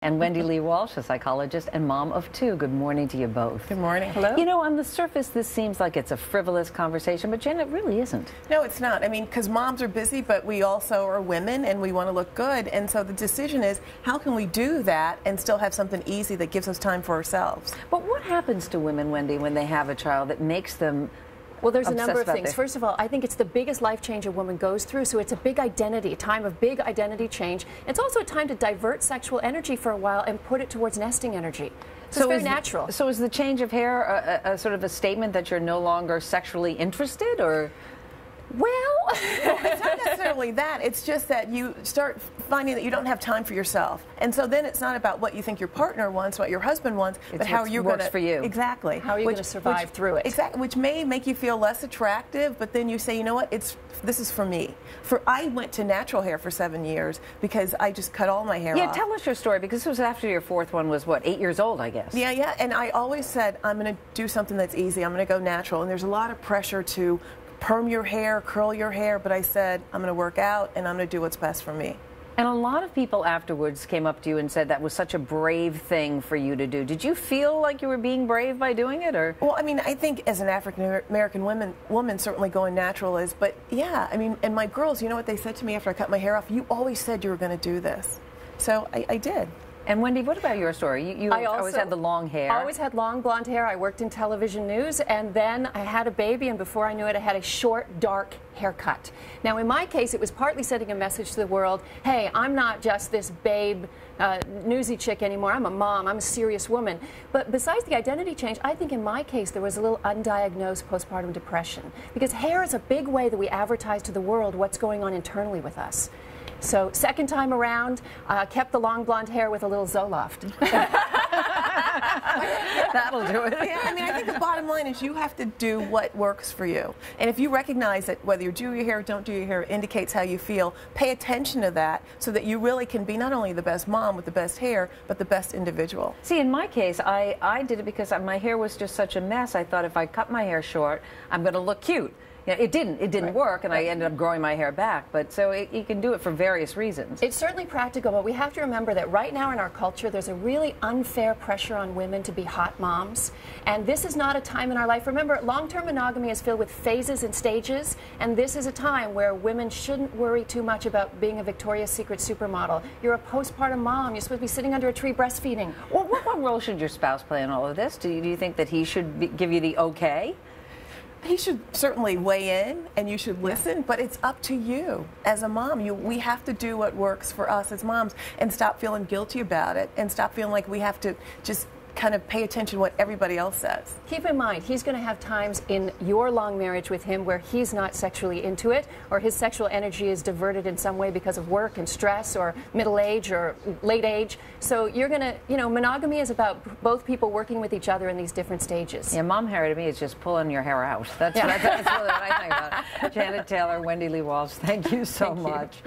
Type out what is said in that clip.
and Wendy Walsh, a psychologist and mom of two. Good morning to you both. Good morning. Hello. You know, on the surface, this seems like it's a frivolous conversation, but Jen, it really isn't. No, it's not. I mean, because moms are busy, but we also are women and we want to look good. And so the decision is, how can we do that and still have something easy that gives us time for ourselves? But what happens to women, Wendy, when they have a child that makes them Well, there's a number of obsessed about things. First of all, I think it's the biggest life change a woman goes through, so it's a big identity, a time of big identity change. It's also a time to divert sexual energy for a while and put it towards nesting energy. So it's very natural. So is the change of hair a sort of a statement that you're no longer sexually interested, or? Well, it's not necessarily that. It's just that you start finding that you don't have time for yourself. And so then it's not about what you think your partner wants, what your husband wants, but how you're going to... works for you. Exactly. How are you going to survive through it? Exactly, which may make you feel less attractive, but then you say, you know what, this is for me. I went to natural hair for 7 years because I just cut all my hair off. Yeah, tell us your story, because this was after your fourth one was, what, 8 years old, I guess? Yeah, and I always said, I'm going to do something that's easy. I'm going to go natural, and there's a lot of pressure to perm your hair, curl your hair, but I said, I'm going to work out and I'm going to do what's best for me. And a lot of people afterwards came up to you and said that was such a brave thing for you to do. Did you feel like you were being brave by doing it, or? Well, I mean, I think as an African-American woman, certainly going natural is, but yeah, I mean, and my girls, you know what they said to me after I cut my hair off? You always said you were going to do this. So I did. And Wendy, what about your story? You always had the long hair. I always had long blonde hair. I worked in television news, and then I had a baby, and before I knew it, I had a short, dark haircut. Now, in my case, it was partly sending a message to the world, hey, I'm not just this babe, newsy chick anymore. I'm a mom. I'm a serious woman. But besides the identity change, I think in my case, there was a little undiagnosed postpartum depression, because hair is a big way that we advertise to the world what's going on internally with us. So second time around, kept the long blonde hair with a little Zoloft. That'll do it. Yeah, I mean, I think the bottom line is you have to do what works for you. And if you recognize that whether you do your hair or don't do your hair indicates how you feel, pay attention to that so that you really can be not only the best mom with the best hair, but the best individual. See, in my case, I did it because my hair was just such a mess. I thought if I cut my hair short, I'm going to look cute. Yeah, it didn't work, and I ended up growing my hair back. But so you can do it for various reasons. It's certainly practical, but we have to remember that right now in our culture, there's a really unfair pressure on women to be hot moms. And this is not a time in our life. Remember, long-term monogamy is filled with phases and stages, and this is a time where women shouldn't worry too much about being a Victoria's Secret supermodel. You're a postpartum mom. You're supposed to be sitting under a tree breastfeeding. Well, what role should your spouse play in all of this? Do you think that he should give you the okay? He should certainly weigh in, and you should listen, but it's up to you. As a mom, we have to do what works for us as moms and stop feeling guilty about it and stop feeling like we have to just kind of pay attention to what everybody else says. Keep in mind, he's going to have times in your long marriage with him where he's not sexually into it, or his sexual energy is diverted in some way because of work and stress or middle age or late age. So you're going to, you know, monogamy is about both people working with each other in these different stages. Yeah, mom hair to me is just pulling your hair out. That's really what I think about it. Janet Taylor, Wendy Walsh, thank you so much.